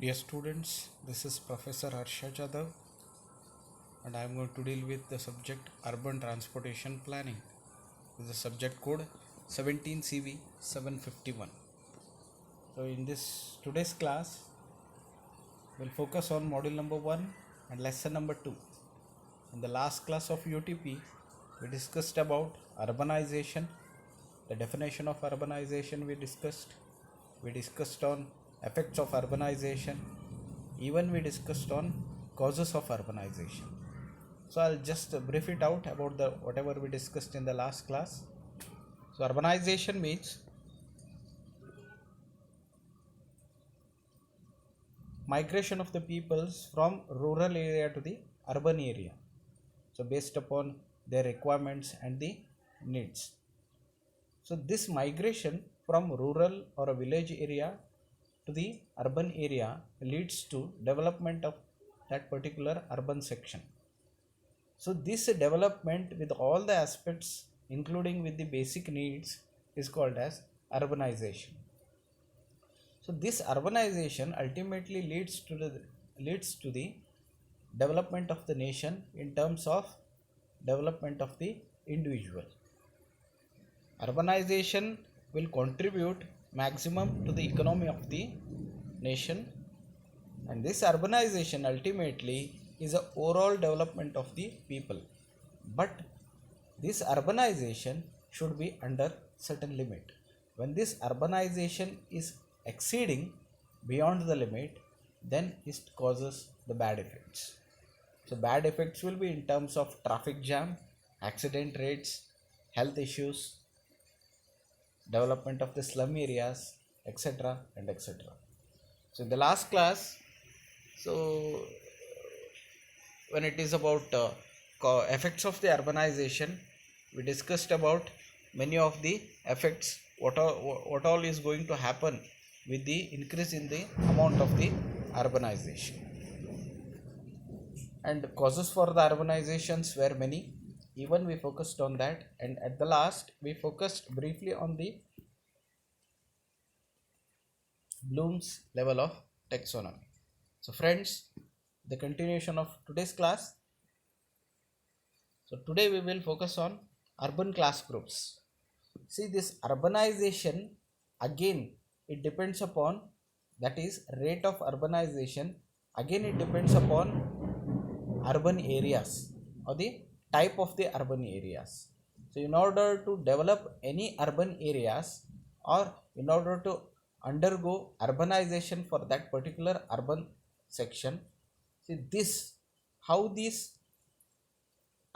Dear students, this is Professor Harsha Jadhav and I am going to deal with the subject Urban Transportation Planning with the subject code 17CV 751. So in this today's class, we'll focus on module number 1 and lesson number 2. In the last class of UTP, we discussed about urbanization, the definition of urbanization we discussed on effects of urbanization, even we discussed on causes of urbanization. So I'll just brief it out about the whatever we discussed in the last class. So urbanization means migration of the peoples from rural area to the urban area, so based upon their requirements and the needs. So this migration from rural or a village area to the urban area leads to development of that particular urban section. So this development with all the aspects including with the basic needs is called as urbanization. So this urbanization ultimately leads to the development of the nation in terms of development of the individual. Urbanization will contribute maximum to the economy of the nation, and this urbanization ultimately is a overall development of the people. But this urbanization should be under certain limit. When this urbanization is exceeding beyond the limit, then it causes the bad effects. So bad effects will be in terms of traffic jam, accident rates, health issues, development of the slum areas, etc. and etc. So in the last class, so when it is about effects of the urbanization, we discussed about many of the effects, what all is going to happen with the increase in the amount of the urbanization, and causes for the urbanizations were many. Even we focused on that, and at the last we focused briefly on the Bloom's level of taxonomy. So friends, the continuation of today's class. So today we will focus on urban class groups. See, this urbanization, again it depends upon, that is rate of urbanization, again it depends upon urban areas or the type of the urban areas. So in order to develop any urban areas, or in order to undergo urbanization for that particular urban section, see this, how this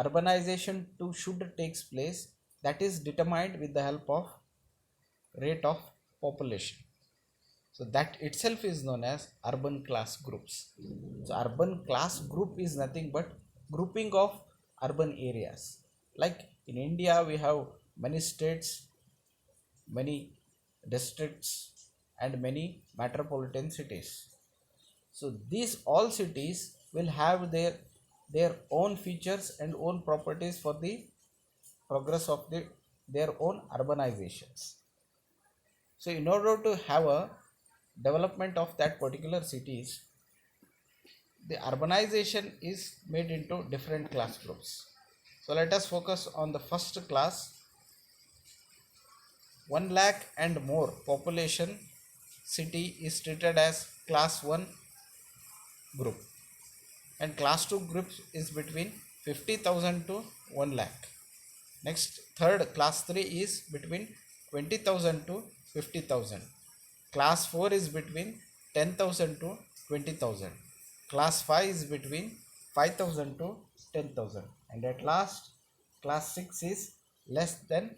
urbanization to should takes place, that is determined with the help of rate of population. So that itself is known as urban class groups. So urban class group is nothing but grouping of urban areas. Like in India we have many states, many districts and many metropolitan cities. So these all cities will have their own features and own properties for the progress of their own urbanizations. So in order to have a development of that particular cities, the urbanization is made into different class groups. So let us focus on the first class. 1 lakh and more population city is treated as class 1 group, and class 2 groups is between 50,000 to 1 lakh. Next, third class 3 is between 20,000 to 50,000. Class 4 is between 10,000 to 20,000. Class 5 is between 5,000 to 10,000. And at last, class 6 is less than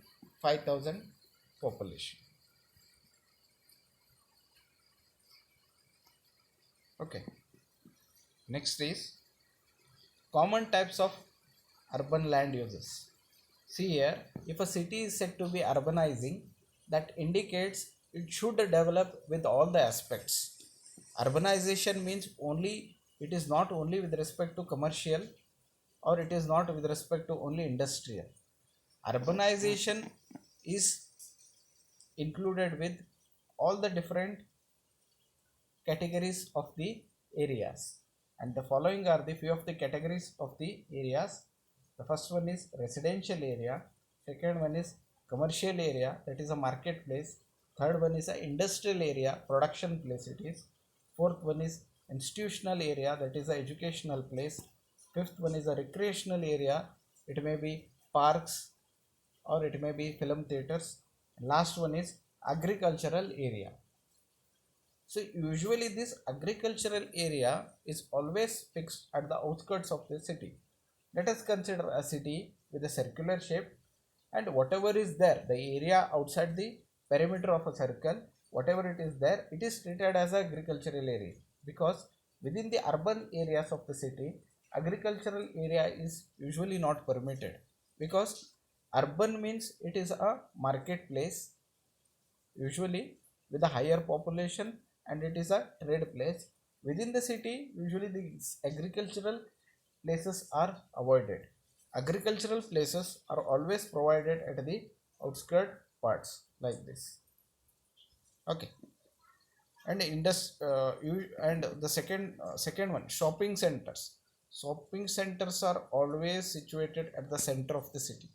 5,000 population. Okay. Next is common types of urban land uses. See here, if a city is said to be urbanizing, that indicates it should develop with all the aspects. Urbanization means it is not only with respect to commercial, or it is not with respect to only industrial. Urbanization is included with all the different categories of the areas, and the following are the few of the categories of the areas. The first one is residential area, second one is commercial area, that is a marketplace, third one is a industrial area, production place it is, fourth one is institutional area, that is a educational place, fifth one is a recreational area, it may be parks or it may be film theaters, and last one is agricultural area. So usually this agricultural area is always fixed at the outskirts of the city. Let us consider a city with a circular shape, and whatever is there, the area outside the perimeter of a circle, whatever it is there, it is treated as agricultural area, because within the urban areas of the city, agricultural area is usually not permitted, because urban means it is a marketplace usually with a higher population, and it is a trade place. Within the city, usually these agricultural places are avoided. Agricultural places are always provided at the outskirt parts like this. Okay. And the second one, shopping centers. Shopping centers are always situated at the center of the city.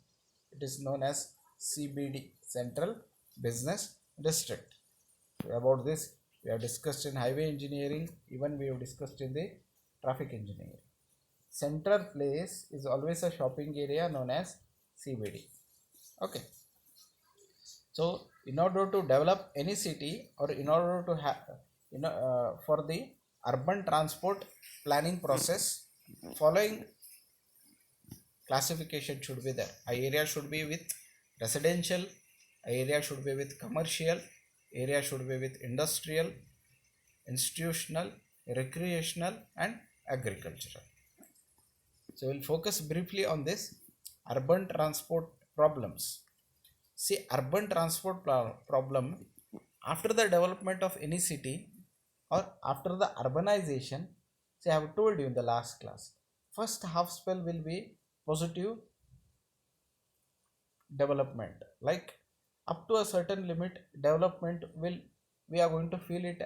It is known as CBD, Central Business District. About this we have discussed in highway engineering, even we have discussed in the traffic engineering. Central place is always a shopping area known as CBD. Okay. So in order to develop any city, or in order to have for the urban transport planning process, following classification should be there. A area should be with residential, a area should be with commercial, area should be with industrial, institutional, recreational, and agricultural. So we'll focus briefly on this urban transport problems. See, urban transport problem, after the development of any city or after the urbanization, see, I have told you in the last class, first half spell will be positive development, like up to a certain limit development will, we are going to feel it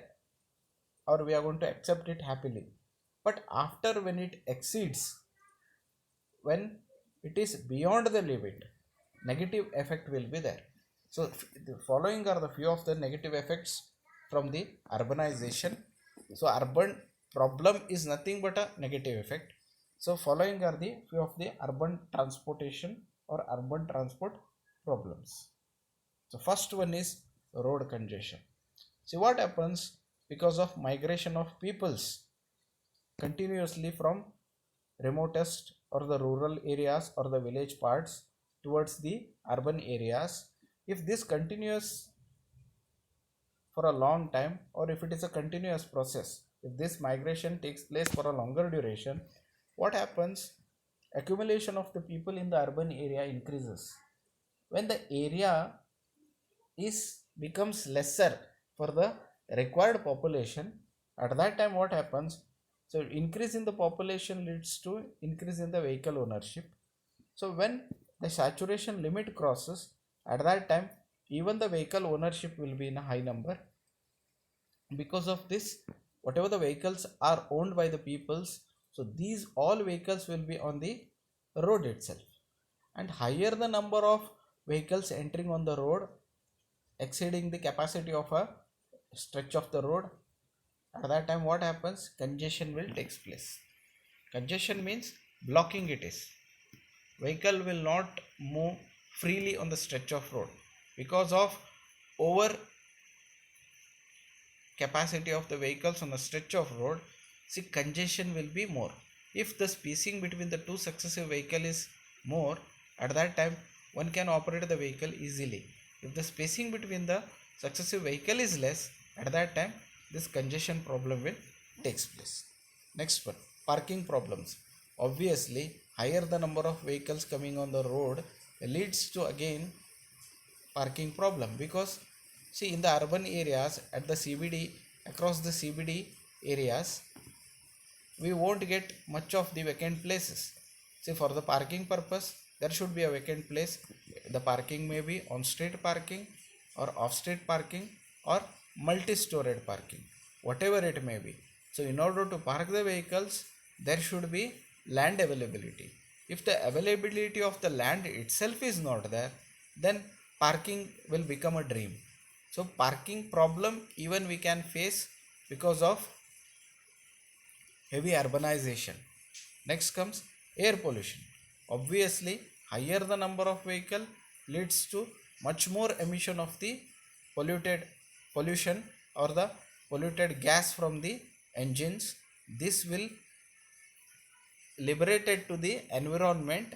or we are going to accept it happily. But after, when it exceeds, when it is beyond the limit, negative effect will be there. So the following are the few of the negative effects from the urbanization. So urban problem is nothing but a negative effect. So following are the few of the urban transportation or urban transport problems. So first one is road congestion. See what happens because of migration of peoples continuously from remotest or the rural areas or the village parts towards the urban areas. If this continues for a long time, or if it is a continuous process, if this migration takes place for a longer duration, what happens? Accumulation of the people in the urban area increases. When the area is becomes lesser for the required population, at that time what happens? So increase in the population leads to increase in the vehicle ownership. So when the saturation limit crosses, at that time even the vehicle ownership will be in a high number. Because of this, whatever the vehicles are owned by the peoples, so these all vehicles will be on the road itself, and higher the number of vehicles entering on the road, exceeding the capacity of a stretch of the road, at that time what happens? Congestion will takes place. Congestion means blocking it is. Vehicle will not move freely on the stretch of road because of over capacity of the vehicles on the stretch of road. See, congestion will be more. If the spacing between the two successive vehicle is more, at that time one can operate the vehicle easily. If the spacing between the successive vehicle is less, at that time this congestion problem will takes place. Next one, parking problems. Obviously, higher the number of vehicles coming on the road leads to again parking problem, because see, in the urban areas at the CBD, across the CBD areas, we won't get much of the vacant places. See, for the parking purpose, there should be a vacant place. The parking may be on street parking or off street parking or multi-storied parking. whatever it may be. So in order to park the vehicles, there should be land availability. If the availability of the land itself is not there, then parking will become a dream. So parking problem even we can face because of heavy urbanization. Next comes air pollution. Obviously, higher the number of vehicle leads to much more emission of the polluted pollution or the polluted gas from the engines. This will liberated to the environment,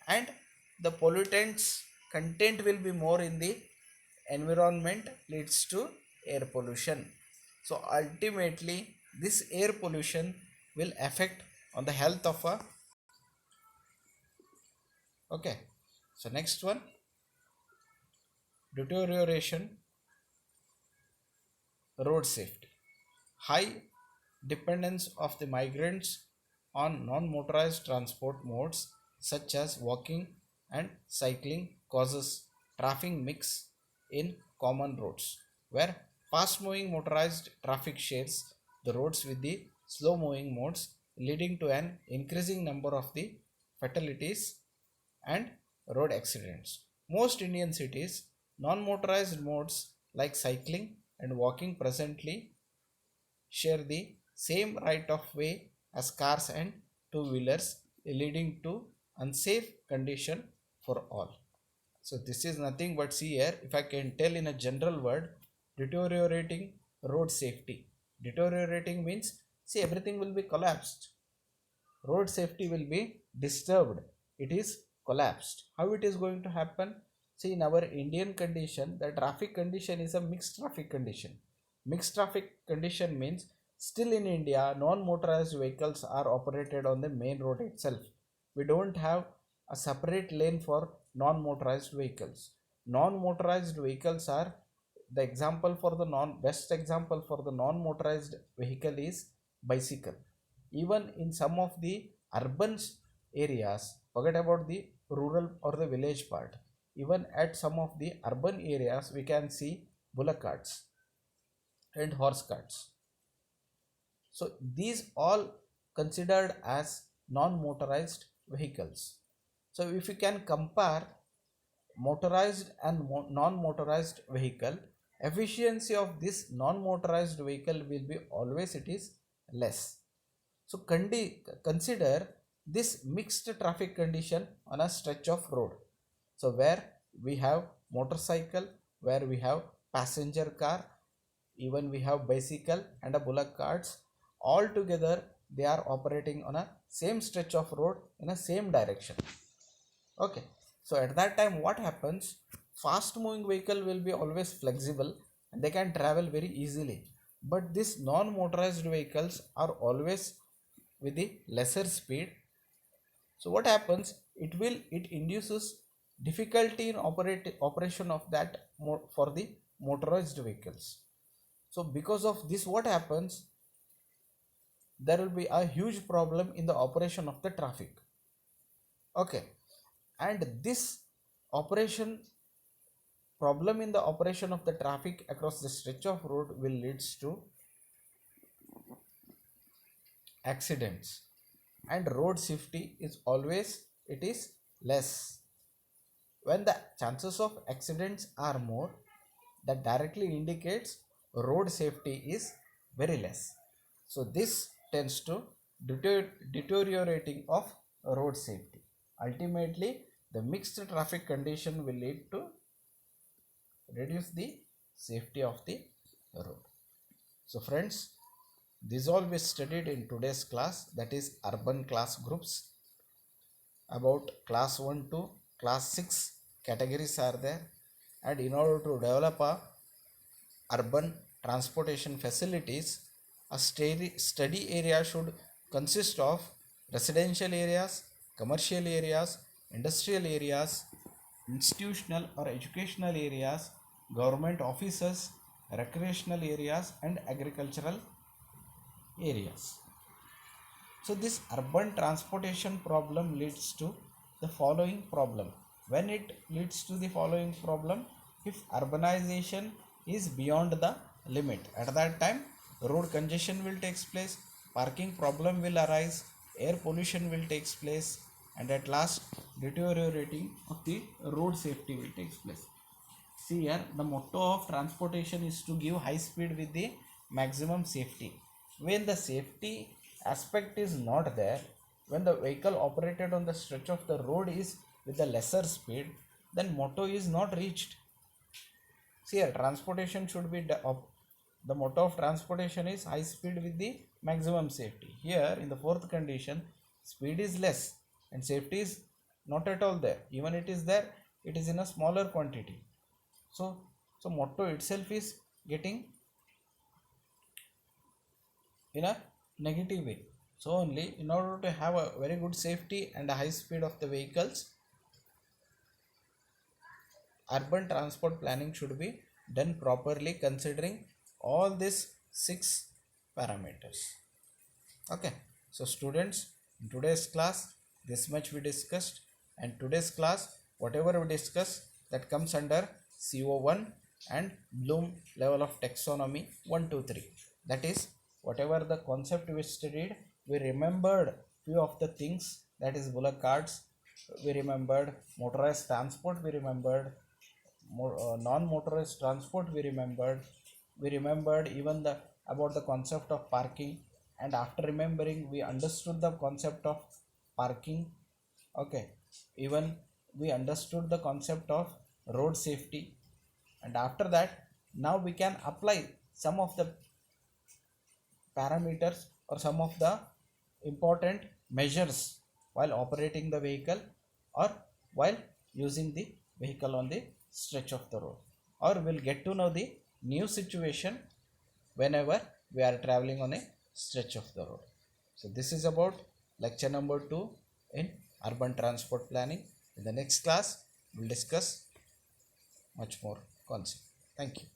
and the pollutants content will be more in the environment, leads to air pollution. So ultimately this air pollution will affect on the health of a. Okay, so next one, deterioration road safety. High dependence of the migrants on non-motorized transport modes such as walking and cycling causes traffic mix in common roads, where fast moving motorized traffic shares the roads with the slow moving modes, leading to an increasing number of the fatalities and road accidents. Most Indian cities, non motorized modes like cycling and walking presently share the same right of way as cars and two wheelers, leading to unsafe condition for all. So this is nothing but, see here, if I can tell in a general word, deteriorating road safety. Deteriorating means, see, everything will be collapsed. Road safety will be disturbed. It is collapsed. How it is going to happen? See, in our Indian condition, the traffic condition is a mixed traffic condition. Mixed traffic condition means still in India, non-motorized vehicles are operated on the main road itself. We don't have a separate lane for non-motorized vehicles. Non-motorized vehicles are the example for the best example for the non-motorized vehicle is bicycle. Even in some of the urban areas, forget about the rural or the village part, even at some of the urban areas we can see bullock carts and horse carts. So these all considered as non-motorized vehicles. So if you can compare motorized and non-motorized vehicle, efficiency of this non-motorized vehicle will be always it is less. So consider this mixed traffic condition on a stretch of road. So where we have motorcycle, where we have passenger car, even we have bicycle and a bullock carts, all together they are operating on a same stretch of road in a same direction. Okay, so at that time what happens, fast moving vehicle will be always flexible and they can travel very easily, but these non motorized vehicles are always with the lesser speed. So what happens, it induces difficulty in operation of that for the motorized vehicles. So because of this what happens, there will be a huge problem in the operation of the traffic. Okay, and this operation problem in the operation of the traffic across the stretch of road will leads to accidents, and road safety is always it is less. When the chances of accidents are more, that directly indicates road safety is very less. So this tends to deteriorating of road safety. Ultimately, the mixed traffic condition will lead to reduce the safety of the road. So friends, this all we studied in today's class, that is urban class groups. About class 1 to class 6 categories are there, and in order to develop a urban transportation facilities, a study area should consist of residential areas, commercial areas, industrial areas, institutional or educational areas, government offices, recreational areas, and agricultural areas. So this urban transportation problem leads to the following problem. When it leads to the following problem, if urbanization is beyond the limit, at that time road congestion will take place, parking problem will arise, air pollution will take place, and at last deteriorating of the road safety will take place. See here, the motto of transportation is to give high speed with the maximum safety. When the safety aspect is not there, when the vehicle operated on the stretch of the road is with the lesser speed, then motto is not reached. See here, transportation should be the motto of transportation is high speed with the maximum safety. Here in the fourth condition, speed is less and safety is not at all there. Even it is there, it is in a smaller quantity. So motto itself is getting in a negative way. So only in order to have a very good safety and a high speed of the vehicles, urban transport planning should be done properly considering all these 6 parameters. Okay, so students, in today's class this much we discussed, and today's class whatever we discuss that comes under CO1 and Bloom level of taxonomy 1 2 3. That is, whatever the concept we studied, we remembered few of the things, that is bullock carts, we remembered motorized transport, we remembered non-motorized transport, we remembered even the about the concept of parking, and after remembering we understood the concept of parking. Okay, even we understood the concept of road safety, and after that now we can apply some of the parameters or some of the important measures while operating the vehicle or while using the vehicle on the stretch of the road, or we'll get to know the new situation whenever we are traveling on a stretch of the road. So this is about lecture number 2 in urban transport planning. In the next class we'll discuss much more concept. Thank you.